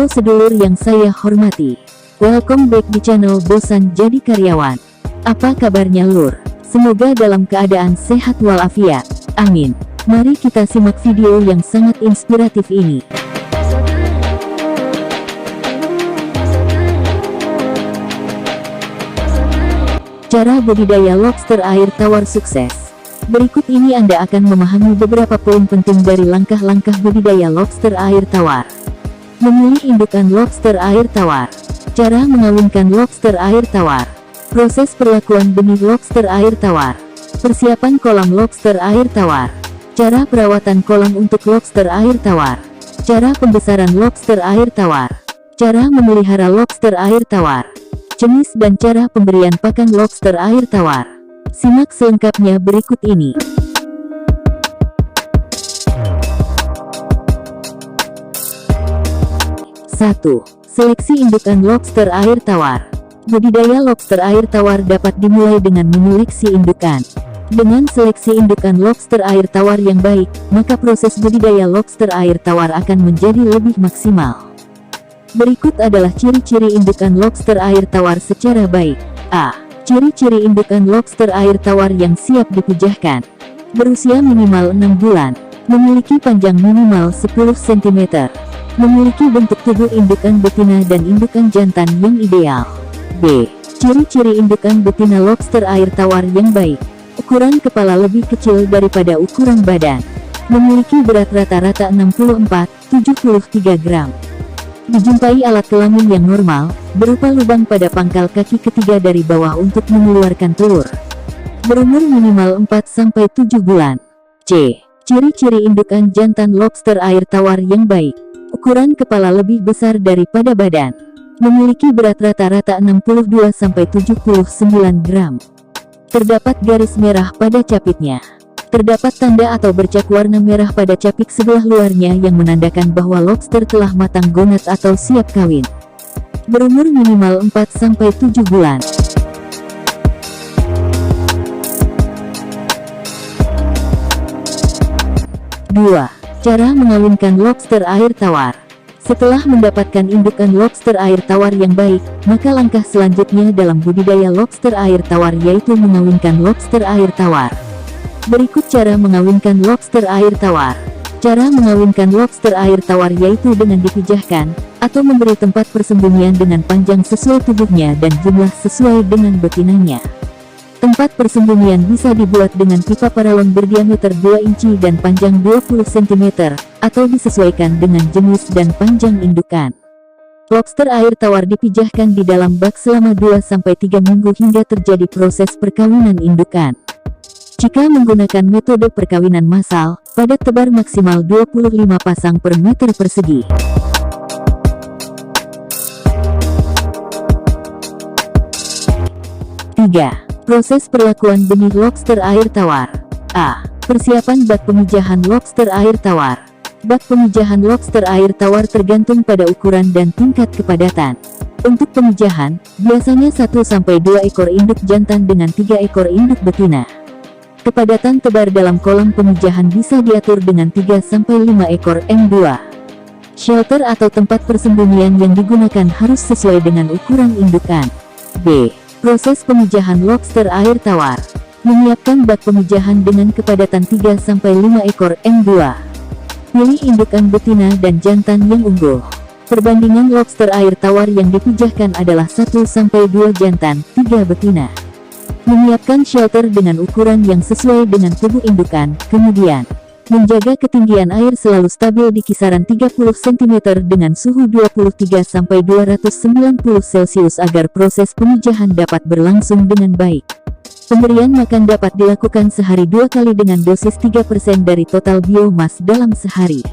Halo sedulur yang saya hormati, welcome back di channel Bosan Jadi Karyawan. Apa kabarnya lur? Semoga dalam keadaan sehat walafiat, amin. Mari kita simak video yang sangat inspiratif ini. Cara budidaya lobster air tawar sukses. Berikut ini Anda akan memahami beberapa poin penting dari langkah-langkah budidaya lobster air tawar. Memilih indukan lobster air tawar. Cara mengawinkan lobster air tawar. Proses perlakuan benih lobster air tawar. Persiapan kolam lobster air tawar. Cara perawatan kolam untuk lobster air tawar. Cara pembesaran lobster air tawar. Cara memelihara lobster air tawar. Jenis dan cara pemberian pakan lobster air tawar. Simak selengkapnya berikut ini. 1. Seleksi indukan lobster air tawar. Budidaya lobster air tawar dapat dimulai dengan menyeleksi indukan. Dengan seleksi indukan lobster air tawar yang baik, maka proses budidaya lobster air tawar akan menjadi lebih maksimal. Berikut adalah ciri-ciri indukan lobster air tawar secara baik. A. Ciri-ciri indukan lobster air tawar yang siap dipijahkan. Berusia minimal 6 bulan. Memiliki panjang minimal 10 cm. Memiliki bentuk tubuh indukan betina dan indukan jantan yang ideal. B. Ciri-ciri indukan betina lobster air tawar yang baik. Ukuran kepala lebih kecil daripada ukuran badan. Memiliki berat rata-rata 64-73 gram. Dijumpai alat kelamin yang normal, berupa lubang pada pangkal kaki ketiga dari bawah untuk mengeluarkan telur. Berumur minimal 4-7 bulan. C. Ciri-ciri indukan jantan lobster air tawar yang baik. Ukuran kepala lebih besar daripada badan. Memiliki berat rata-rata 62-79 gram. Terdapat garis merah pada capitnya. Terdapat tanda atau bercak warna merah pada capit sebelah luarnya yang menandakan bahwa lobster telah matang gonat atau siap kawin. Berumur minimal 4-7 bulan. Dua. Cara mengawinkan lobster air tawar. Setelah mendapatkan indukan lobster air tawar yang baik, maka langkah selanjutnya dalam budidaya lobster air tawar yaitu mengawinkan lobster air tawar. Berikut cara mengawinkan lobster air tawar. Cara mengawinkan lobster air tawar yaitu dengan dipijahkan, atau memberi tempat persembunyian dengan panjang sesuai tubuhnya dan jumlah sesuai dengan betinanya. Tempat persembunyian bisa dibuat dengan pipa paralon berdiameter 2 inci dan panjang 20 cm, atau disesuaikan dengan jenis dan panjang indukan. Lobster air tawar dipijahkan di dalam bak selama 2-3 minggu hingga terjadi proses perkawinan indukan. Jika menggunakan metode perkawinan massal, padat tebar maksimal 25 pasang per meter persegi. Tiga. Proses perlakuan benih lobster air tawar. A. Persiapan bak pemijahan lobster air tawar. Bak pemijahan lobster air tawar tergantung pada ukuran dan tingkat kepadatan. Untuk pemijahan, biasanya 1-2 ekor induk jantan dengan 3 ekor induk betina. Kepadatan tebar dalam kolam pemijahan bisa diatur dengan 3-5 ekor M2. Shelter atau tempat persembunyian yang digunakan harus sesuai dengan ukuran indukan. B. Proses pemijahan lobster air tawar. Menyiapkan bak pemijahan dengan kepadatan 3-5 ekor M2. Pilih indukan betina dan jantan yang unggul. Perbandingan lobster air tawar yang dipijahkan adalah 1-2 jantan, 3 betina. Menyiapkan shelter dengan ukuran yang sesuai dengan tubuh indukan. Kemudian, menjaga ketinggian air selalu stabil di kisaran 30 cm dengan suhu 23-290 Celcius agar proses pemijahan dapat berlangsung dengan baik. Pemberian makan dapat dilakukan sehari 2 kali dengan dosis 3% dari total biomas dalam sehari.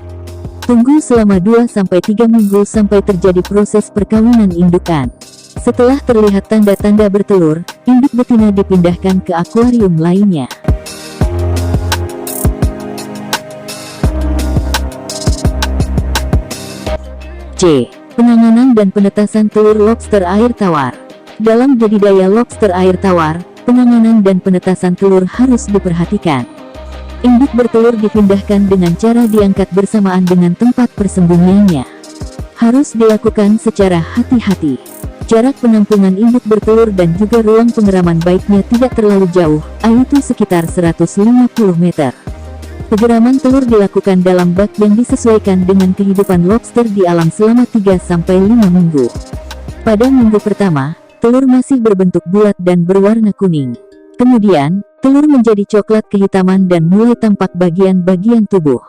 Tunggu selama 2-3 minggu sampai terjadi proses perkawinan indukan. Setelah terlihat tanda-tanda bertelur, induk betina dipindahkan ke akuarium lainnya. C. Penanganan dan penetasan telur lobster air tawar. Dalam budidaya lobster air tawar, penanganan dan penetasan telur harus diperhatikan. Induk bertelur dipindahkan dengan cara diangkat bersamaan dengan tempat persembunyiannya. Harus dilakukan secara hati-hati. Jarak penampungan induk bertelur dan juga ruang pengeraman baiknya tidak terlalu jauh, yaitu sekitar 150 meter. Pengeraman telur dilakukan dalam bak yang disesuaikan dengan kehidupan lobster di alam selama 3-5 minggu. Pada minggu pertama, telur masih berbentuk bulat dan berwarna kuning. Kemudian, telur menjadi coklat kehitaman dan mulai tampak bagian-bagian tubuh.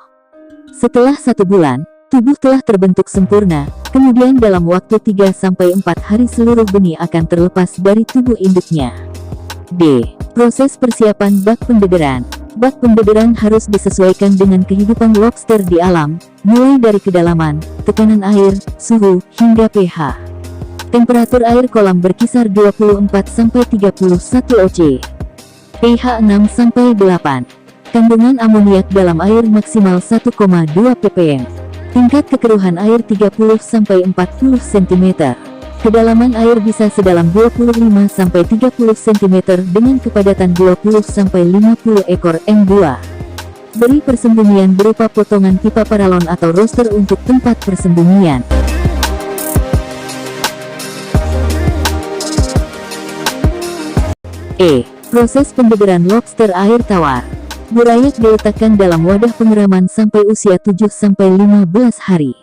Setelah 1 bulan, tubuh telah terbentuk sempurna, kemudian dalam waktu 3-4 hari seluruh benih akan terlepas dari tubuh induknya. D. Proses persiapan bak pembederan. Bak pembederan harus disesuaikan dengan kehidupan lobster di alam, mulai dari kedalaman, tekanan air, suhu, hingga pH. Temperatur air kolam berkisar 24-31 oC. pH 6-8. Kandungan amoniak dalam air maksimal 1,2 ppm. Tingkat kekeruhan air 30-40 cm. Kedalaman air bisa sedalam 25-30 cm dengan kepadatan 20-50 ekor M2. Beri persembunyian berupa potongan pipa paralon atau roster untuk tempat persembunyian. E. Proses pembederan lobster air tawar. Burayak diletakkan dalam wadah pengeraman sampai usia 7-15 hari.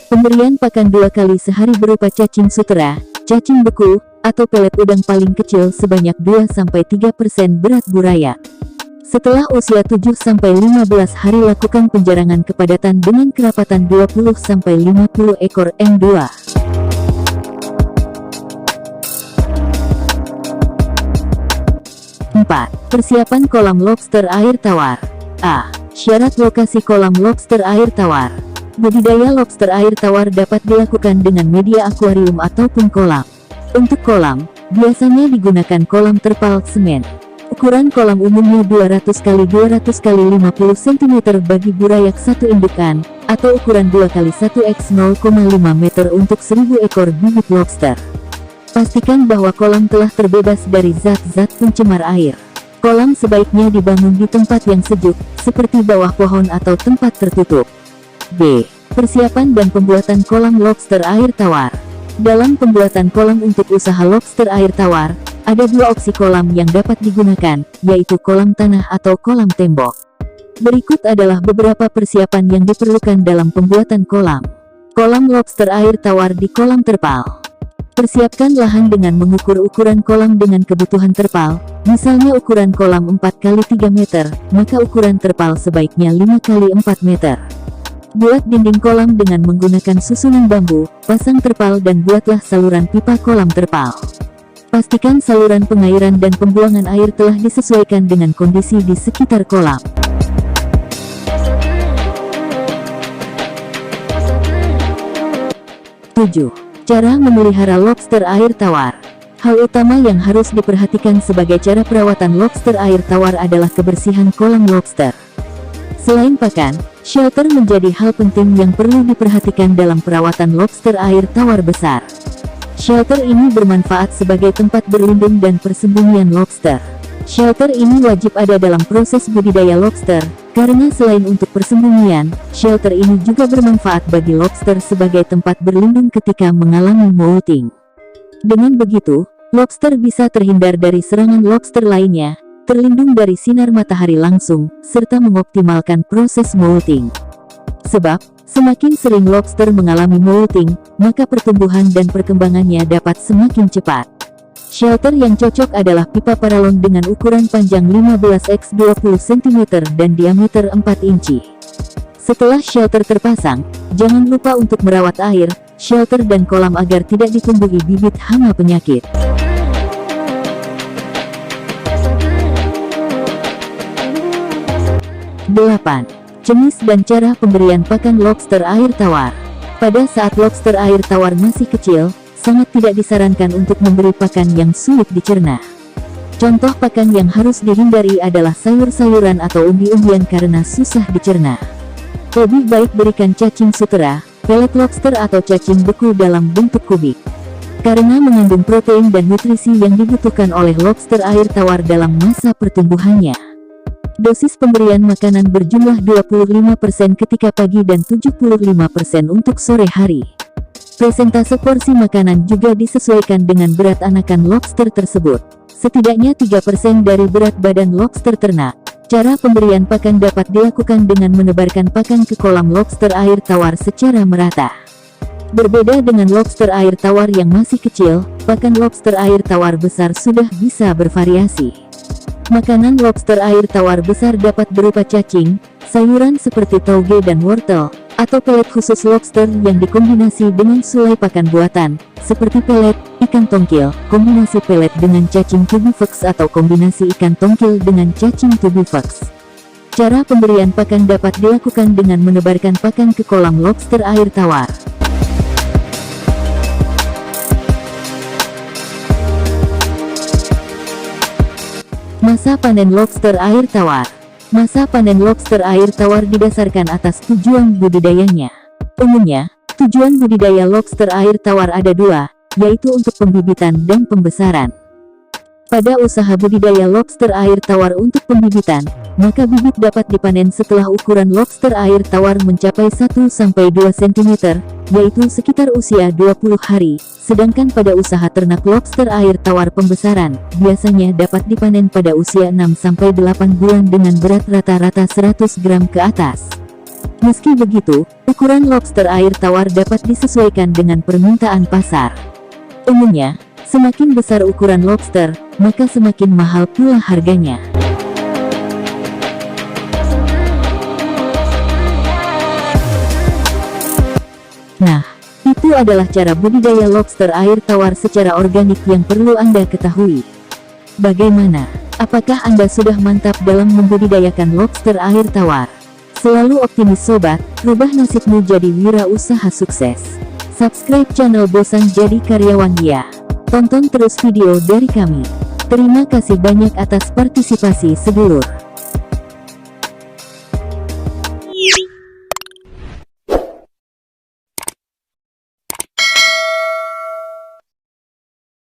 Pemberian pakan 2 kali sehari berupa cacing sutera, cacing beku, atau pelet udang paling kecil sebanyak 2-3% berat burayak. Setelah usia 7-15 hari lakukan penjarangan kepadatan dengan kerapatan 20-50 ekor M2. 4. Persiapan kolam lobster air tawar. A. Syarat lokasi kolam lobster air tawar. Budidaya lobster air tawar dapat dilakukan dengan media akuarium ataupun kolam. Untuk kolam, biasanya digunakan kolam terpal semen. Ukuran kolam umumnya 200 x 200 x 50 cm bagi burayak 1 indukan, atau ukuran 2 x 1 x 0,5 meter untuk 1000 ekor bibit lobster. Pastikan bahwa kolam telah terbebas dari zat-zat pencemar air. Kolam sebaiknya dibangun di tempat yang sejuk, seperti bawah pohon atau tempat tertutup. B. Persiapan dan pembuatan kolam lobster air tawar. Dalam pembuatan kolam untuk usaha lobster air tawar, ada 2 opsi kolam yang dapat digunakan, yaitu kolam tanah atau kolam tembok. Berikut adalah beberapa persiapan yang diperlukan dalam pembuatan kolam. Kolam lobster air tawar di kolam terpal. Persiapkan lahan dengan mengukur ukuran kolam dengan kebutuhan terpal, misalnya ukuran kolam 4 x 3 meter, maka ukuran terpal sebaiknya 5 x 4 meter. Buat dinding kolam dengan menggunakan susunan bambu, pasang terpal dan buatlah saluran pipa kolam terpal. Pastikan saluran pengairan dan pembuangan air telah disesuaikan dengan kondisi di sekitar kolam. 7. Cara memelihara lobster air tawar. Hal utama yang harus diperhatikan sebagai cara perawatan lobster air tawar adalah kebersihan kolam lobster. Selain pakan, shelter menjadi hal penting yang perlu diperhatikan dalam perawatan lobster air tawar besar. Shelter ini bermanfaat sebagai tempat berlindung dan persembunyian lobster. Shelter ini wajib ada dalam proses budidaya lobster, karena selain untuk persembunyian, shelter ini juga bermanfaat bagi lobster sebagai tempat berlindung ketika mengalami molting. Dengan begitu, lobster bisa terhindar dari serangan lobster lainnya, terlindung dari sinar matahari langsung, serta mengoptimalkan proses molting. Sebab, semakin sering lobster mengalami molting, maka pertumbuhan dan perkembangannya dapat semakin cepat. Shelter yang cocok adalah pipa paralon dengan ukuran panjang 15 x 20 cm dan diameter 4 inci. Setelah shelter terpasang, jangan lupa untuk merawat air, shelter dan kolam agar tidak ditumbuhi bibit hama penyakit. 8. Jenis dan cara pemberian pakan lobster air tawar. Pada saat lobster air tawar masih kecil, sangat tidak disarankan untuk memberi pakan yang sulit dicerna. Contoh pakan yang harus dihindari adalah sayur-sayuran atau umbi-umbian karena susah dicerna. Lebih baik berikan cacing sutera, pelet lobster atau cacing beku dalam bentuk kubik. Karena mengandung protein dan nutrisi yang dibutuhkan oleh lobster air tawar dalam masa pertumbuhannya. Dosis pemberian makanan berjumlah 25% ketika pagi dan 75% untuk sore hari. Presentase porsi makanan juga disesuaikan dengan berat anakan lobster tersebut. Setidaknya 3% dari berat badan lobster ternak. Cara pemberian pakan dapat dilakukan dengan menebarkan pakan ke kolam lobster air tawar secara merata. Berbeda dengan lobster air tawar yang masih kecil, pakan lobster air tawar besar sudah bisa bervariasi. Makanan lobster air tawar besar dapat berupa cacing, sayuran seperti tauge dan wortel, atau pelet khusus lobster yang dikombinasi dengan sulai pakan buatan, seperti pelet ikan tongkil, kombinasi pelet dengan cacing tubifax atau kombinasi ikan tongkil dengan cacing tubifax. Cara pemberian pakan dapat dilakukan dengan menebarkan pakan ke kolam lobster air tawar. Masa panen lobster air tawar. Masa panen lobster air tawar didasarkan atas tujuan budidayanya. Umumnya, tujuan budidaya lobster air tawar ada dua, yaitu untuk pembibitan dan pembesaran. Pada usaha budidaya lobster air tawar untuk pembibitan, maka bibit dapat dipanen setelah ukuran lobster air tawar mencapai 1-2 cm, yaitu sekitar usia 20 hari. Sedangkan pada usaha ternak lobster air tawar pembesaran, biasanya dapat dipanen pada usia 6-8 bulan dengan berat rata-rata 100 gram ke atas. Meski begitu, ukuran lobster air tawar dapat disesuaikan dengan permintaan pasar. Umumnya, semakin besar ukuran lobster, maka semakin mahal pula harganya. Nah, itu adalah cara budidaya lobster air tawar secara organik yang perlu Anda ketahui. Bagaimana? Apakah Anda sudah mantap dalam membudidayakan lobster air tawar? Selalu optimis sobat, rubah nasibmu jadi wirausaha sukses. Subscribe channel Bosan Jadi Karyawan ya. Tonton terus video dari kami. Terima kasih banyak atas partisipasi sedulur.